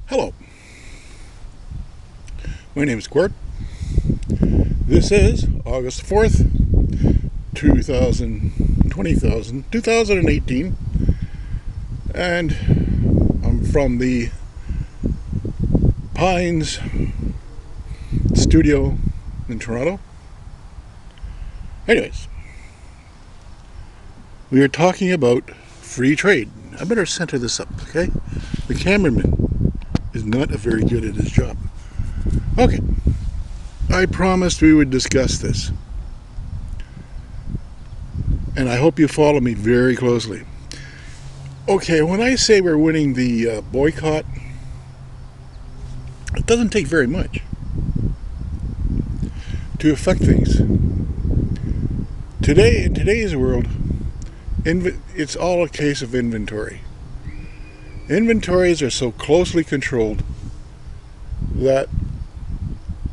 Hello, my name is Quirt. This is August 4th, 2018, and I'm from the Pines studio in Toronto. Anyways, we are talking about free trade. I better center this up, okay? The cameraman is not very good at his job. Okay, I promised we would discuss this, and I hope you follow me very closely. Okay, when I say we're winning the boycott, it doesn't take very much to affect things. Today, in today's world, it's all a case of inventory. Inventories are so closely controlled that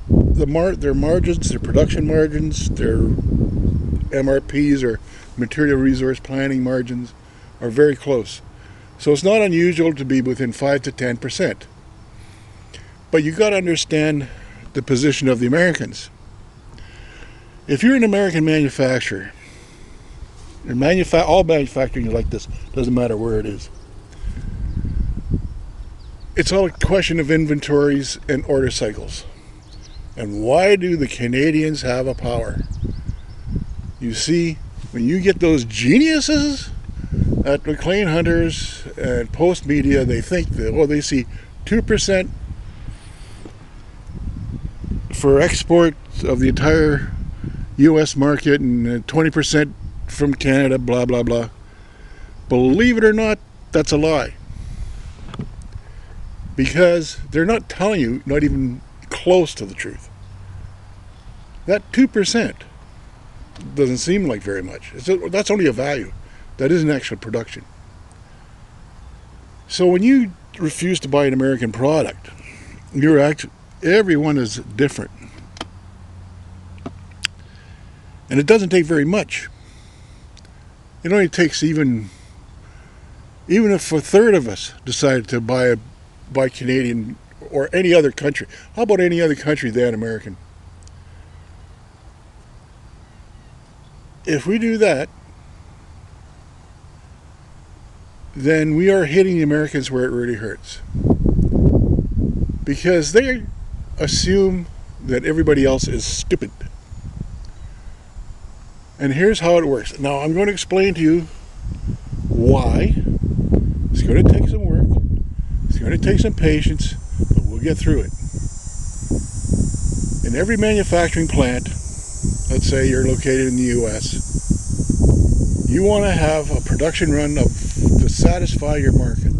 their margins, their production margins, their MRPs or material resource planning margins are very close. So it's not unusual to be within 5 to 10%. But you got to understand the position of the Americans. If you're an American manufacturer, all manufacturing is like this, doesn't matter where it is. It's all a question of inventories and order cycles. And why do the Canadians have a power? You see, when you get those geniuses at McLean Hunters and Post Media, they think that, they see 2% for export of the entire U.S. market and 20% from Canada, blah, blah, blah. Believe it or not, that's a lie. Because they're not telling you, not even close to the truth. That 2% doesn't seem like very much. That's only a value. That isn't actual production. So when you refuse to buy an American product, everyone is different. And it doesn't take very much. It only takes even if a third of us decided to buy Canadian or any other country. How about any other country than American? If we do that, then we are hitting the Americans where it really hurts. Because they assume that everybody else is stupid. And here's how it works. Now, I'm going to explain to you why. It's going to take some work. It's going to take some patience, but we'll get through it. In every manufacturing plant, let's say you're located in the U.S., you want to have a production run to satisfy your market.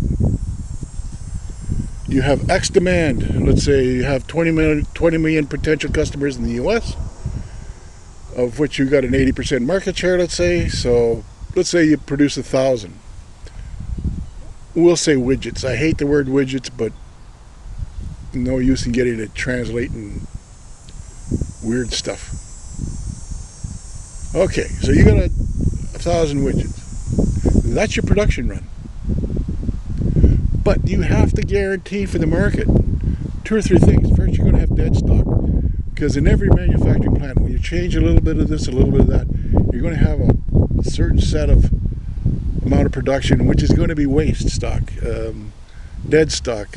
You have X demand. Let's say you have 20 million potential customers in the U.S., of which you got an 80% market share, let's say. So let's say you produce 1,000. We'll say widgets. I hate the word widgets, but no use in getting it translating weird stuff. Okay, so you got 1,000 widgets. That's your production run. But you have to guarantee for the market 2 or 3 things. First, you're going to have dead stock. Because in every manufacturing plant, when you change a little bit of this, a little bit of that, you're going to have a certain set of amount of production, which is going to be waste stock, dead stock,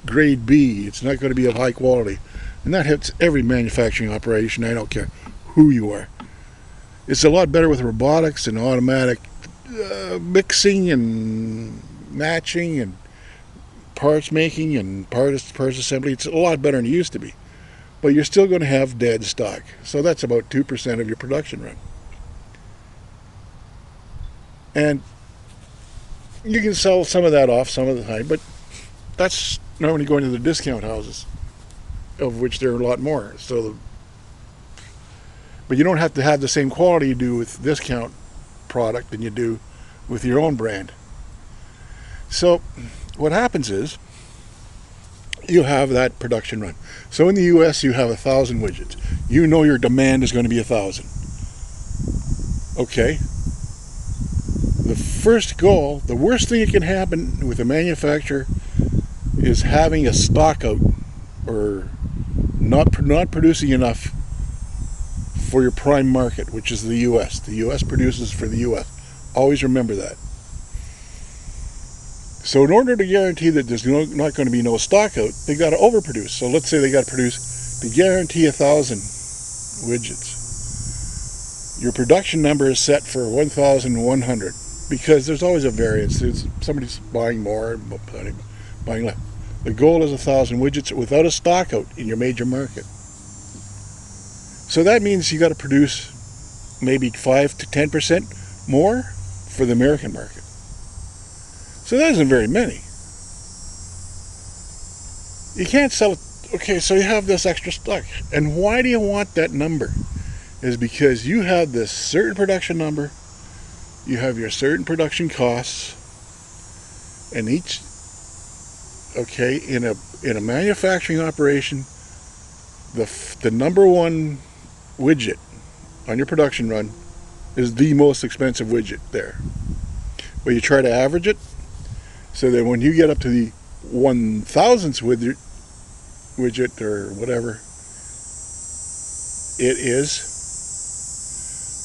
grade B. It's not going to be of high quality. And that hits every manufacturing operation. I don't care who you are. It's a lot better with robotics and automatic mixing and matching and parts making and parts assembly. It's a lot better than it used to be. But you're still going to have dead stock. So that's about 2% of your production run. And you can sell some of that off some of the time, but that's normally going to the discount houses, of which there are a lot more. But you don't have to have the same quality you do with discount product than you do with your own brand. So what happens is you have that production run. So in the US, you have 1,000 widgets. You know your demand is going to be 1,000. Okay. The first goal, the worst thing that can happen with a manufacturer is having a stock out, or not producing enough for your prime market, which is the U.S. The U.S. produces for the U.S. Always remember that. So in order to guarantee that there's not going to be no stock out, they got to overproduce. So let's say they got to produce, to guarantee 1,000 widgets. Your production number is set for 1,100, because there's always a variance. Somebody's buying more, buying less. The goal is 1,000 widgets without a stock out in your major market. So that means you got to produce maybe 5 to 10% more for the American market. So that isn't very many. You can't sell it. Okay, so you have this extra stock. And why do you want that number? Is because you have this certain production number, you have your certain production costs, and each, okay, in a manufacturing operation, the number one widget on your production run is the most expensive widget there. Well, you try to average it, so that when you get up to the 1,000th widget or whatever, it is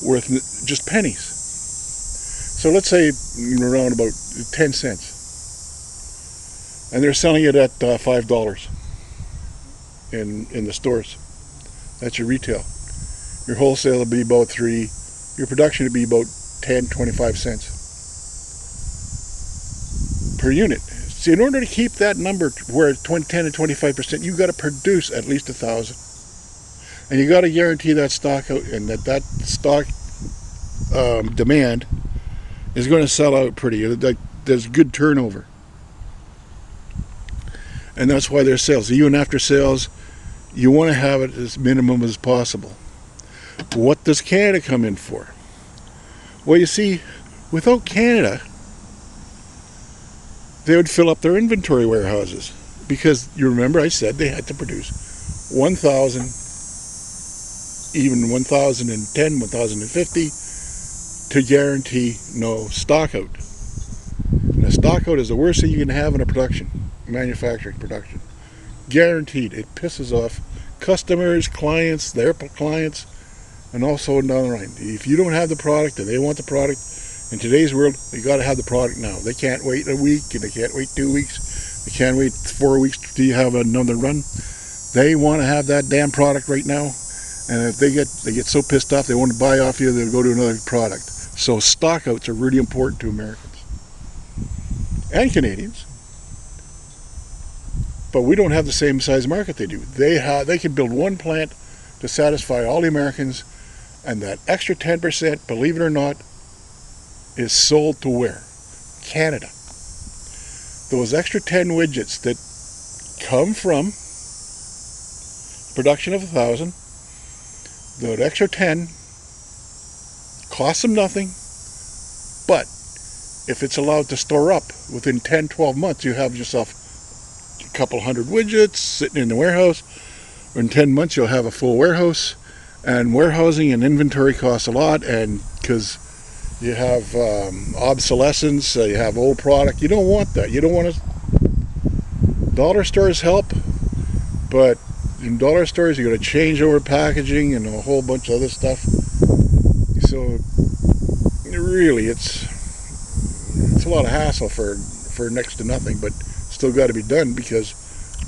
worth just pennies. So let's say around about 10 cents. And they're selling it at $5 in the stores. That's your retail. Your wholesale will be about 3. Your production will be about 10, 25 cents per unit. So in order to keep that number where it's 10 to 25%, you've got to produce at least 1,000. And you got to guarantee that stock out, and that stock demand is going to sell out pretty. There's good turnover. And that's why there's sales. Even after sales, you want to have it as minimum as possible. What does Canada come in for? Well, you see, without Canada, they would fill up their inventory warehouses. Because you remember I said they had to produce 1,000, even 1,010, 1,050 to guarantee no stock out. And a stock out is the worst thing you can have in a manufacturing production. Guaranteed. It pisses off customers, clients, their clients, and also down the line. If you don't have the product and they want the product, in today's world, they got to have the product now. They can't wait a week, and they can't wait 2 weeks. They can't wait 4 weeks till you have another run. They want to have that damn product right now. And if they get so pissed off they want to buy off you, they'll go to another product. So stock outs are really important to Americans and Canadians. But we don't have the same size market they do. They can build one plant to satisfy all the Americans, and that extra 10%, believe it or not, is sold to where? Canada. Those extra 10 widgets that come from production of 1,000, that extra 10 costs them nothing, but if it's allowed to store up within 10, 12 months, you have yourself a couple hundred widgets sitting in the warehouse. In 10 months, you'll have a full warehouse, and warehousing and inventory costs a lot, and because you have obsolescence, you have old product. You don't want that. You don't want to. Dollar stores help, but in dollar stores you're going to change over packaging and a whole bunch of other stuff. So really, it's a lot of hassle for next to nothing, but still got to be done because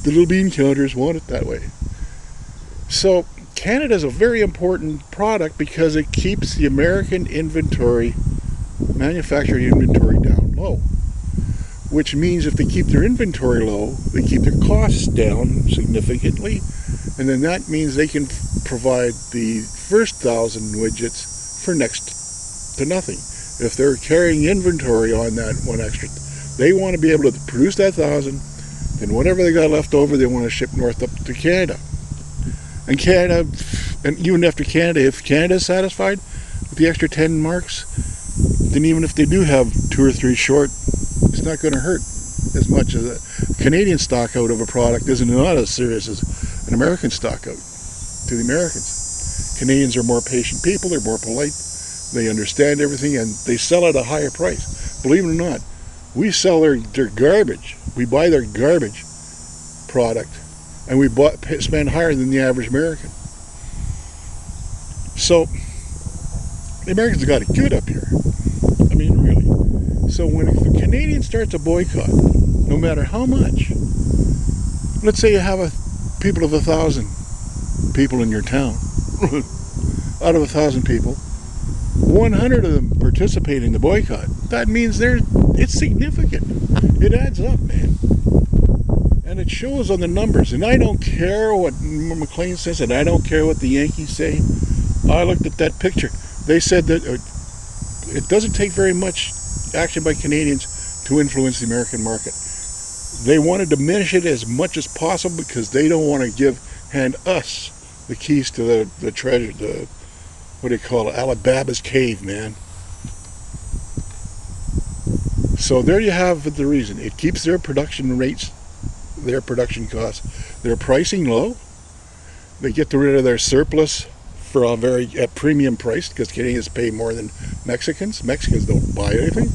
the little bean counters want it that way. So Canada is a very important product because it keeps the American inventory, manufacturing inventory, down low. Which means if they keep their inventory low, they keep their costs down significantly, and then that means they can provide the first 1,000 widgets for next to nothing. If they're carrying inventory on that one extra, they want to be able to produce that 1,000, then whatever they got left over, they want to ship north up to Canada. And Canada, and even after Canada, if Canada is satisfied with the extra 10 marks, then even if they do have 2 or 3 short, it's not going to hurt as much as a Canadian stock out of a product isn't not as serious as an American stock out to the Americans. Canadians are more patient people, they're more polite, they understand everything, and they sell at a higher price. Believe it or not, we sell their garbage, we buy their garbage product, and we spend higher than the average American. So the Americans got it good up here. I mean, really. So when the Canadian starts a boycott, no matter how much, let's say you have people of 1,000 people in your town. Out of 1,000 people, 100 of them participate in the boycott. That means it's significant. It adds up, man. And it shows on the numbers. And I don't care what McLean says, and I don't care what the Yankees say. I looked at that picture. They said that it doesn't take very much action by Canadians to influence the American market. They want to diminish it as much as possible because they don't want to hand us the keys to the treasure, what do you call it, Alibaba's cave, man. So there you have the reason. It keeps their production rates, their production costs, their pricing low. They get rid of their surplus for a at premium price because Canadians pay more than Mexicans. Mexicans don't buy anything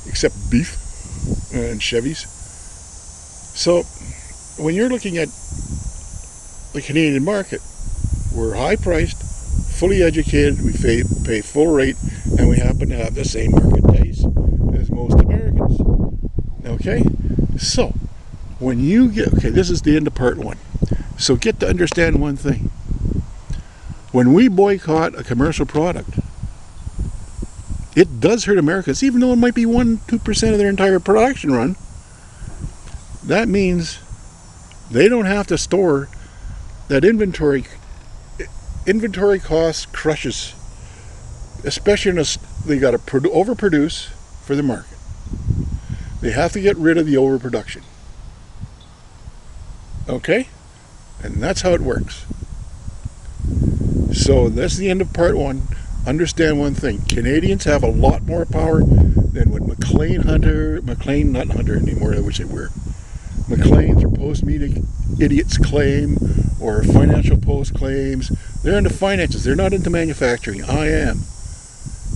except beef and Chevys. So when you're looking at the Canadian market, we're high priced, fully educated, we pay full rate, and we happen to have the same market taste as most Americans. Okay? So when you this is the end of part one. So get to understand one thing. When we boycott a commercial product, it does hurt Americans, even though it might be 1-2% of their entire production run. That means they don't have to store that inventory. Inventory cost crushes, especially they got to overproduce for the market. They have to get rid of the overproduction. Okay? And that's how it works. So that's the end of part one. Understand one thing. Canadians have a lot not Hunter anymore, I wish they were. Maclean's or post-media idiots claim, or Financial Post claims. They're into finances. They're not into manufacturing. I am.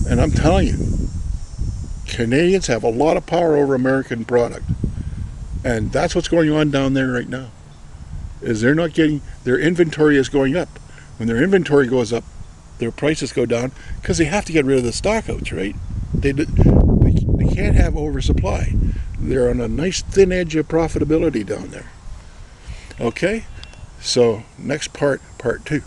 And I'm telling you, Canadians have a lot of power over American product. And that's what's going on down there right now. Is they're not getting, their inventory is going up. When their inventory goes up, their prices go down because they have to get rid of the stockouts, right? They can't have oversupply. They're on a nice thin edge of profitability down there. Okay? So next part two.